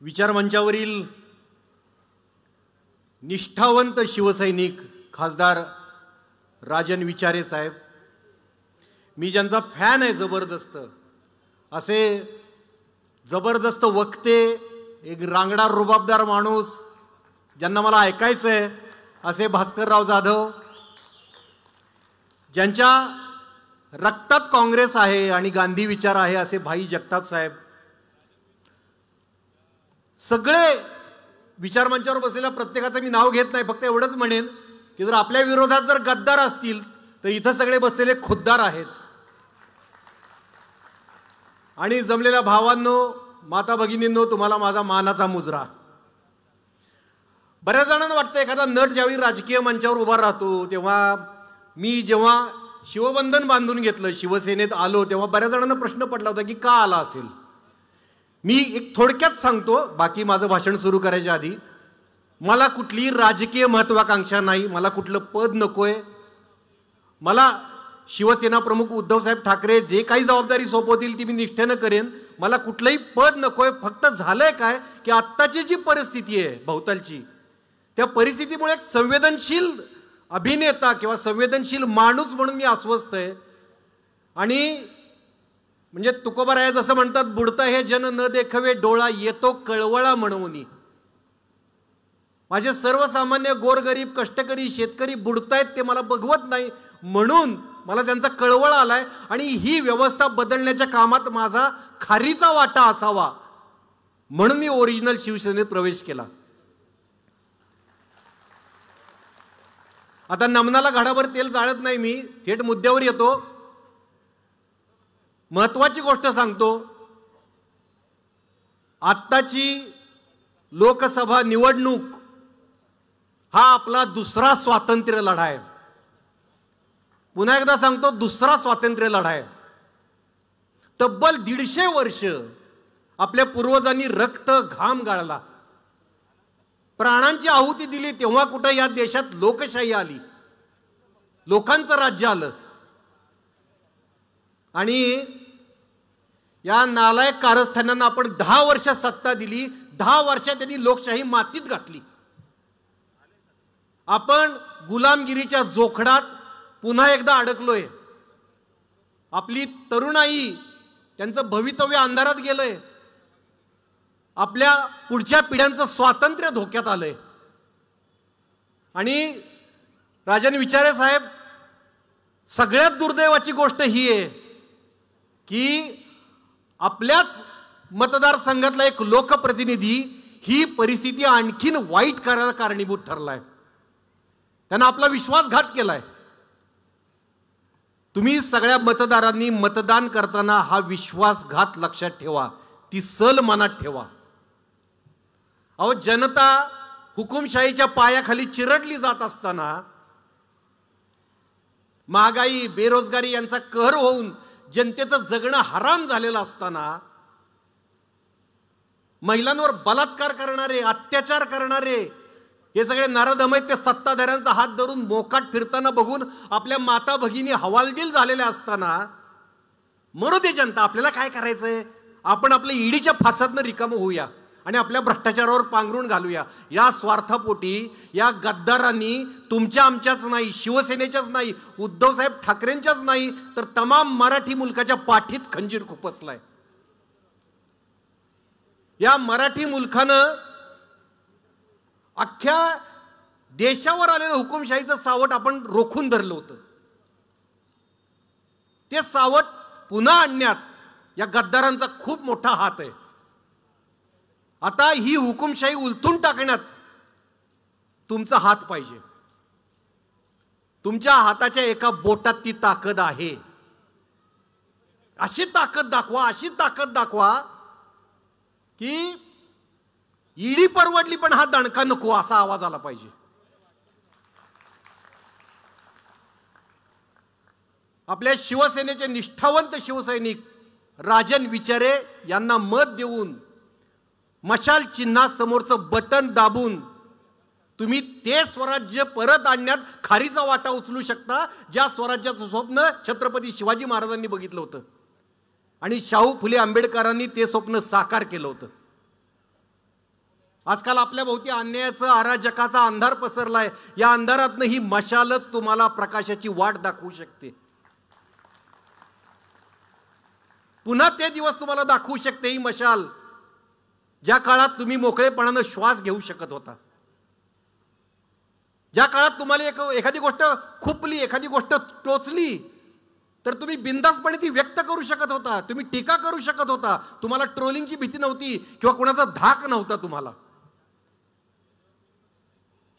विचारमंचावरील निष्ठावंत शिवसैनिक खासदार राजन विचारे साहेब, मी ज्यांचा फॅन आहे जबरदस्त, असे जबरदस्त वक्ते, एक रांगडा रुबाबदार माणूस ज्यांना मला ऐकायचं आहे असे भास्करराव जाधव, ज्यांच्या रक्तात काँग्रेस आहे आणि गांधी विचार आहे असे भाई जगताप साहेब, सगळे विचारमंचावर बसलेल्या प्रत्येकाचं मी नाव घेत नाही, फक्त एवढंच म्हणेन की जर आपल्या विरोधात जर गद्दार असतील तर इथं सगळे बसलेले खुद्दार आहेत. आणि जमलेल्या भावांनो, माता भगिनींनो, तुम्हाला माझा मानाचा मुजरा. बऱ्याच जणांना वाटतं एखादा नट ज्यावेळी राजकीय मंचावर उभा राहतो तेव्हा, मी जेव्हा शिवबंधन बांधून घेतलं, शिवसेनेत आलो, तेव्हा बऱ्याच जणांना प्रश्न पडला होता की का आला असेल. मी एक थोडक्यात सांगतो, बाकी माझं भाषण सुरू करायच्या आधी, मला कुठलीही राजकीय महत्वाकांक्षा नाही, मला कुठलं पद नकोय. मला शिवसेना प्रमुख उद्धवसाहेब ठाकरे जे काही जबाबदारी सोपवतील ती मी निष्ठेनं करेन. मला कुठलंही पद नकोय. फक्त झालंय काय की आत्ताची जी परिस्थिती आहे भोवतालची, त्या परिस्थितीमुळे एक संवेदनशील अभिनेता किंवा संवेदनशील माणूस म्हणून मी अस्वस्थ आहे. आणि म्हणजे तुकोबाराया जसं म्हणतात, बुडता हे जन न देखवे डोळा, येतो कळवळा म्हणून. माझे सर्वसामान्य गोरगरीब कष्टकरी शेतकरी बुडतायत ते मला बघवत नाही, म्हणून मला त्यांचा कळवळा आलाय. आणि ही व्यवस्था बदलण्याच्या कामात माझा खारीचा वाटा असावा म्हणून मी ओरिजिनल शिवसेनेत प्रवेश केला. आता नमनाला घडाभर तेल जाळत नाही, मी थेट मुद्द्यावर येतो. महत्वाची गोष्ट सांगतो, आत्ताची लोकसभा निवडणूक हा आपला दुसरा स्वातंत्र्य लढा आहे. पुन्हा एकदा सांगतो, दुसरा स्वातंत्र्य लढा आहे. तब्बल 150 वर्ष आपल्या पूर्वजांनी रक्त घाम गाळला, प्राणांची आहुती दिली, तेव्हा कुठे या देशात लोकशाही आली, लोकांचं राज्य आलं. आणि या नालायक कारस्थानांना आपण 10 वर्ष सत्ता दिली, 10 वर्षात त्यांनी लोकशाही मातीत घातली. आपण गुलामगिरीच्या जोखडात पुन्हा एकदा अडकलोय. आपली तरुणाई, त्यांचं भवितव्य अंधारात गेलंय. आपल्या पुढच्या पिढ्यांचं स्वातंत्र्य धोक्यात आलंय. आणि राजन विचारे साहेब, सगळ्यात दुर्दैवाची गोष्ट ही आहे की आपल्याच मतदारसंघातला एक लोकप्रतिनिधी ही परिस्थिती आणखीन वाईट करायला कारणीभूत ठरलाय. त्यांना आपला विश्वासघात केलाय. तुम्ही सगळ्या मतदारांनी मतदान करताना हा विश्वासघात लक्षात ठेवा, ती सल मनात ठेवा. अहो, जनता हुकुमशाहीच्या पायाखाली चिरडली जात असताना, महागाई बेरोजगारी यांचा कहर होऊन जनतेचं जगणं हराम झालेलं असताना, महिलांवर बलात्कार करणारे, अत्याचार करणारे हे सगळे नराधम आहेत, ते सत्ताधाऱ्यांचा हात धरून मोकाट फिरताना बघून आपल्या माता भगिनी हवालदिल झालेल्या असताना, मरू दे जनता, आपल्याला काय करायचंय, आपण आपल्या ईडीच्या फासातनं रिकामं होऊया आणि आपल्या भ्रष्टाचारावर पांघरून घालूया. या स्वार्थापोटी या गद्दारांनी तुमच्या आमच्याच नाही, शिवसेनेच्याच नाही, उद्धवसाहेब ठाकरेंच्याच नाही, तर तमाम मराठी मुलकाच्या पाठीत खंजीर खुपसलाय. या मराठी मुलकानं अख्ख्या देशावर आलेलं हुकुमशाहीचं सावट आपण रोखून धरलं होतं. ते सावट पुन्हा आणण्यात या गद्दारांचा खूप मोठा हात आहे. आता ही हुकुमशाही उलथून टाकण्यात तुमचा हात पाहिजे. तुमच्या हाताच्या एका बोटात ती ताकद आहे. अशी ताकद दाखवा, अशी ताकद दाखवा की ईडी परवडली पण हा दणका नको, असा आवाज आला पाहिजे. आपल्या शिवसेनेचे निष्ठावंत शिवसैनिक राजन विचारे यांना मत देऊन, मशाल चिन्हासमोरचं बटन दाबून तुम्ही ते स्वराज्य परत आणण्यात खारीचा वाटा उचलू शकता, ज्या स्वराज्याचं स्वप्न छत्रपती शिवाजी महाराजांनी बघितलं होतं आणि शाहू फुले आंबेडकरांनी ते स्वप्न साकार केलं होतं. आजकाल आपल्या भोवती अन्यायाचा अराजकाचा अंधार पसरलाय. या अंधारातनं ही मशालच तुम्हाला प्रकाशाची वाट दाखवू शकते. पुन्हा ते दिवस तुम्हाला दाखवू शकते ही मशाल, ज्या काळात तुम्ही मोकळेपणानं श्वास घेऊ शकत होता. ज्या काळात तुम्हाला एखादी गोष्ट खुपली, एखादी गोष्ट टोचली, तर तुम्ही बिनधास्तपणे ती व्यक्त करू शकत होता. तुम्ही टीका करू शकत होता. तुम्हाला ट्रोलिंगची भीती नव्हती किंवा कोणाचा धाक नव्हता तुम्हाला.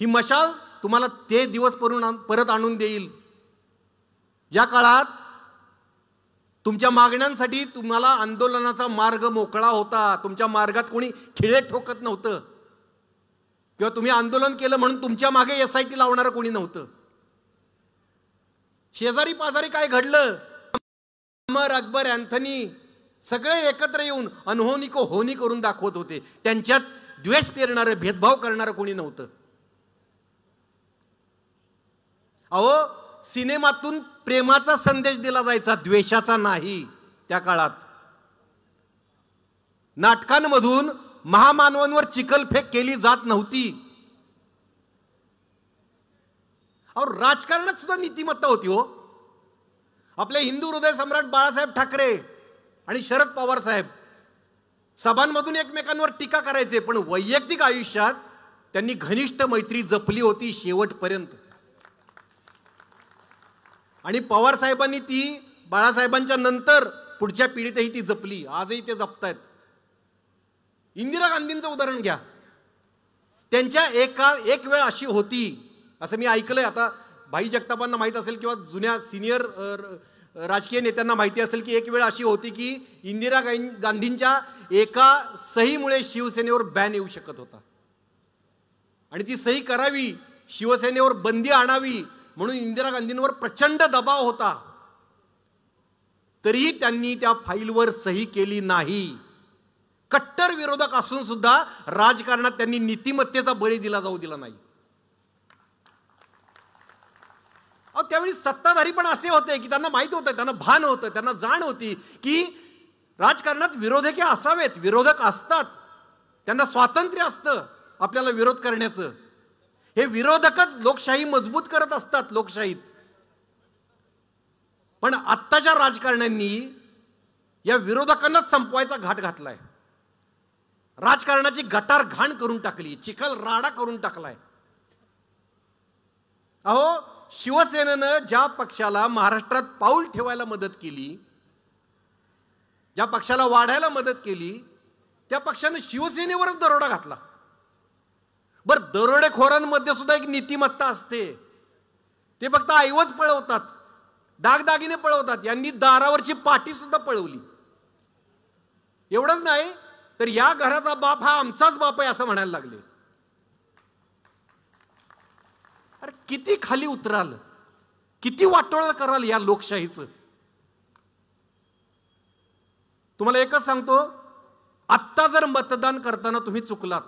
ही मशाल तुम्हाला ते दिवस परत आणून देईल, ज्या काळात तुमच्या मागण्यांसाठी तुम्हाला आंदोलनाचा मार्ग मोकळा होता. तुमच्या मार्गात कोणी खिळे ठोकत नव्हतं किंवा तुम्ही आंदोलन केलं म्हणून तुमच्या मागे SIT लावणारं कोणी नव्हतं. शेजारी पाजारी काय घडलं, अमर, अकबर, अँथनी सगळे एकत्र येऊन अनहोनी को होनी करून दाखवत होते. त्यांच्यात द्वेष पेरणारं, भेदभाव करणारं कोणी नव्हतं. अहो, सिनेमातून प्रेमाचा संदेश दिला जायचा, द्वेषाचा नाही. त्या काळात नाटकांमधून महामानवांवर चिखलफेक केली जात नव्हती. अहो, राजकारणात सुद्धा नीतिमत्ता होती. हो, आपले हिंदू हृदय सम्राट बाळासाहेब ठाकरे आणि शरद पवार साहेब सभांमधून एकमेकांवर टीका करायचे, पण वैयक्तिक आयुष्यात त्यांनी घनिष्ठ मैत्री जपली होती शेवटपर्यंत. आणि पवार साहेबांनी ती बाळासाहेबांच्या नंतर पुढच्या पिढीतही ती जपली. आजही ते जपतायत. इंदिरा गांधींचं उदाहरण घ्या. त्यांच्या एक वेळ अशी होती, असं मी ऐकलंय, आता भाई जगतापांना माहीत असेल किंवा जुन्या सिनियर राजकीय नेत्यांना माहिती असेल की एक वेळ अशी होती की इंदिरा गांधींच्या एका सहीमुळे शिवसेनेवर बॅन येऊ शकत होता. आणि ती सही करावी, शिवसेनेवर बंदी आणावी म्हणून इंदिरा गांधींवर प्रचंड दबाव होता. तरीही त्यांनी त्या फाईलवर सही केली नाही. कट्टर विरोधक असून सुद्धा राजकारणात त्यांनी नीतिमत्तेचा बळी जाऊ दिला नाही. अहो, त्यावेळी सत्ताधारी पण असे होते की त्यांना माहित होतं, त्यांना भान होतं, त्यांना जाण होती की राजकारणात विरोधक असावेत. विरोधक असतात, त्यांना स्वातंत्र्य असतं आपल्याला विरोध करण्याचं. हे विरोधकच लोकशाही मजबूत करत असतात लोकशाहीत. पण आत्ताच्या राजकारण्यांनी या विरोधकांनाच संपवायचा घाट घातलाय. राजकारणाची गटार घाण करून टाकली, चिखल राडा करून टाकलाय. अहो, शिवसेनेनं ज्या पक्षाला महाराष्ट्रात पाऊल ठेवायला मदत केली, ज्या पक्षाला वाढायला मदत केली, त्या पक्षानं शिवसेनेवरच दरोडा घातला. बरं, दरोडेखोरांमध्ये सुद्धा एक नीतिमत्ता असते. ते फक्त ऐवज पळवतात, दागदागिने पळवतात. यांनी दारावरची पाटी सुद्धा पळवली. एवढंच नाही तर या घराचा बाप हा आमचाच बाप आहे असं म्हणायला लागले. अरे, किती खाली उतराल, किती वाटोळं कराल या लोकशाहीचं. तुम्हाला एकच सांगतो, आत्ता जर मतदान करताना तुम्ही चुकलात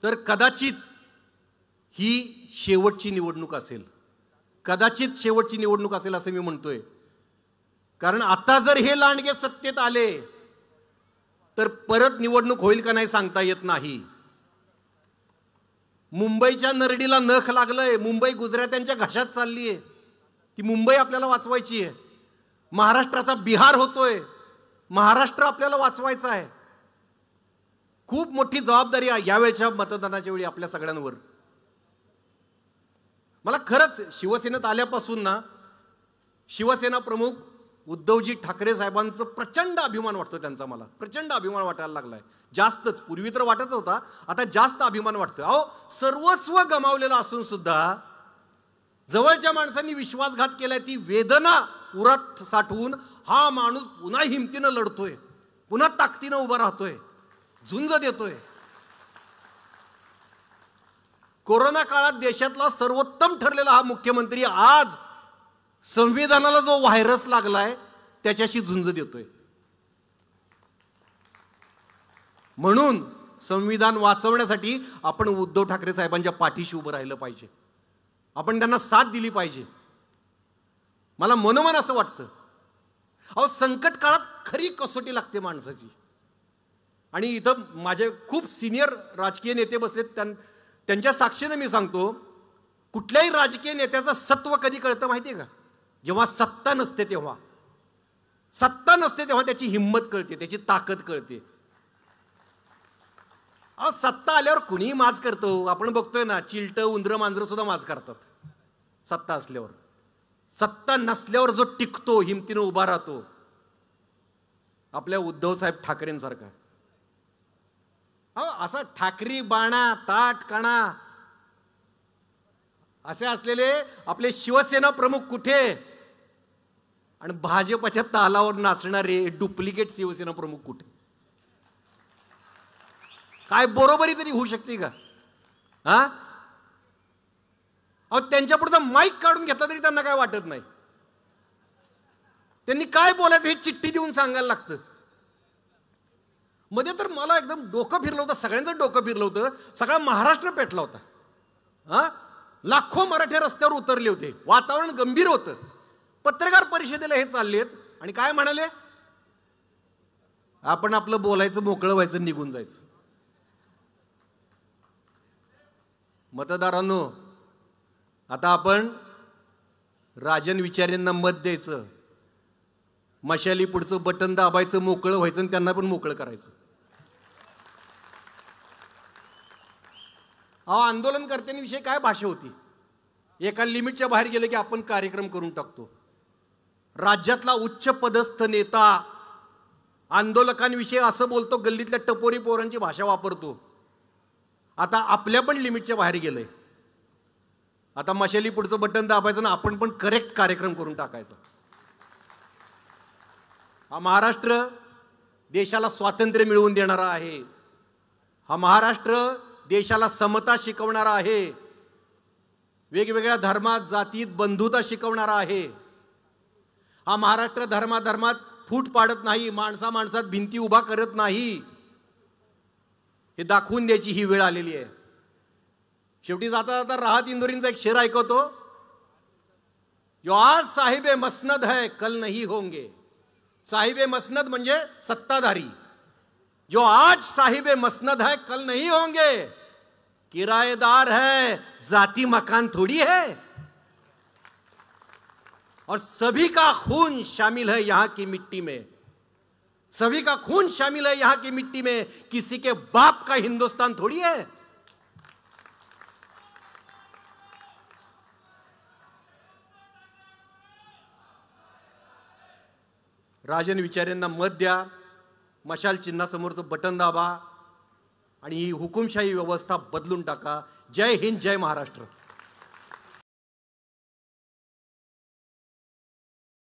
तर कदाचित ही शेवटची निवडणूक असेल. कदाचित शेवटची निवडणूक असेल असं मी म्हणतोय. कारण आता जर हे लांडगे सत्तेत आले तर परत निवडणूक होईल का नाही सांगता येत नाही. मुंबईच्या नरडीला नख लागलंय. मुंबई गुजरात्यांच्या घशात चालली आहे. ती मुंबई आपल्याला वाचवायची आहे. महाराष्ट्राचा बिहार होतोय. महाराष्ट्र आपल्याला वाचवायचा आहे. खूप मोठी जबाबदारी आहे यावेळच्या मतदानाच्या वेळी आपल्या सगळ्यांवर. मला खरंच शिवसेनेत आल्यापासून ना शिवसेना प्रमुख उद्धवजी ठाकरे साहेबांचं प्रचंड अभिमान वाटतो. त्यांचा मला प्रचंड अभिमान वाटायला लागलाय. जास्तच, पूर्वी तर वाटत होता, आता जास्त अभिमान वाटतोय. अहो, सर्वस्व गमावलेलं असून सुद्धा जवळच्या माणसांनी विश्वासघात केलाय. ती वेदना उरात साठवून हा माणूस पुन्हा हिमतीनं लढतोय, पुन्हा ताकदीनं उभा राहतोय, झुंज देतोय. कोरोना काळात देशातला सर्वोत्तम ठरलेला हा मुख्यमंत्री आज संविधानाला जो व्हायरस लागलाय त्याच्याशी झुंज देतोय. म्हणून संविधान वाचवण्यासाठी आपण उद्धव ठाकरे साहेबांच्या पाठीशी उभं राहिलं पाहिजे. आपण त्यांना साथ दिली पाहिजे. मला मनोमन असं वाटतं. अहो, संकट काळात खरी कसोटी लागते माणसाची. आणि इथं माझे खूप सिनियर राजकीय नेते बसलेत, त्यांच्या साक्षीने मी सांगतो, कुठल्याही राजकीय नेत्याचं सत्व कधी कळतं माहिती आहे का? जेव्हा सत्ता नसते तेव्हा. सत्ता नसते तेव्हा त्याची हिंमत कळते, त्याची ताकद कळते. सत्ता आल्यावर कुणीही माज करतो. आपण बघतोय ना, चिलटं उंदरं मांजरं सुद्धा माज करतात सत्ता असल्यावर. सत्ता नसल्यावर जो टिकतो, हिमतीनं उभा राहतो, आपल्या उद्धवसाहेब ठाकरेंसारखा. असा ठाकरी बाणा ताट कणा असे असलेले आपले शिवसेना प्रमुख कुठे, आणि भाजपच्या तालावर नाचणारे डुप्लिकेट शिवसेना प्रमुख कुठे? काय बरोबरी तरी होऊ शकते का? त्यांच्या पुढचा माईक काढून घेतला तरी त्यांना काय वाटत नाही. त्यांनी काय बोलायचं हे चिठ्ठी देऊन सांगायला लागतं. मध्ये तर मला एकदम डोकं फिरलं होतं, सगळ्यांचं डोकं फिरलं होतं. सगळा महाराष्ट्र पेटला होता. लाखो मराठे रस्त्यावर उतरले होते, वातावरण गंभीर होतं. पत्रकार परिषदेला हे चाललेत आणि काय म्हणाले, आपण आपलं बोलायचं, मोकळं व्हायचं, निघून जायचं. मतदारांनो, आता आपण राजन विचारेंना मत द्यायचं, मशाली पुढचं बटन दाबायचं, मोकळं व्हायचं आणि त्यांना पण मोकळं करायचं. आंदोलनकर्त्यांविषयी काय भाषा होती? एका लिमिटच्या बाहेर गेले की आपण कार्यक्रम करून टाकतो. राज्यातला उच्च पदस्थ नेता आंदोलकांविषयी असं बोलतो, गल्लीतल्या टपोरी पोरांची भाषा वापरतो. आता आपल्या पण लिमिटच्या बाहेर गेलंय. आता मशाली पुढचं बटन दाबायचं ना, आपण पण करेक्ट कार्यक्रम करून टाकायचा. हा महाराष्ट्र देशाला स्वातंत्र्य मिळवून देणारा आहे. हा महाराष्ट्र देशाला समता शिकवणारा आहे. वेगवेगळ्या धर्मात जातीत बंधुता शिकवणारा आहे. हा महाराष्ट्र धर्माधर्मात फूट पाडत नाही, माणसा माणसात भिंती उभा करत नाही. हे दाखवून द्यायची ही वेळ आलेली आहे. शेवटी जाता जाता राहत इंदोरींचा एक शेर ऐकवतो, जो आज साहिबे मसनद है कल नहीं होंगे. साहिबे मसनद म्हणजे सत्ताधारी. जो आज साहिबे मसनद है कल नहीं होंगे. किराएदार है, जाती मकान थोड़ी है. और सभी का खून शामिल है यहां की मिट्टी में. सभी का खून शामिल है यहां की मिट्टी में. किसी के बाप का हिंदुस्तान थोड़ी है. राजन विचारेंना मत द्या, मशाल चिन्हासमोरचं बटन दाबा आणि ही हुकुमशाही व्यवस्था बदलून टाका. जय हिंद, जय महाराष्ट्र.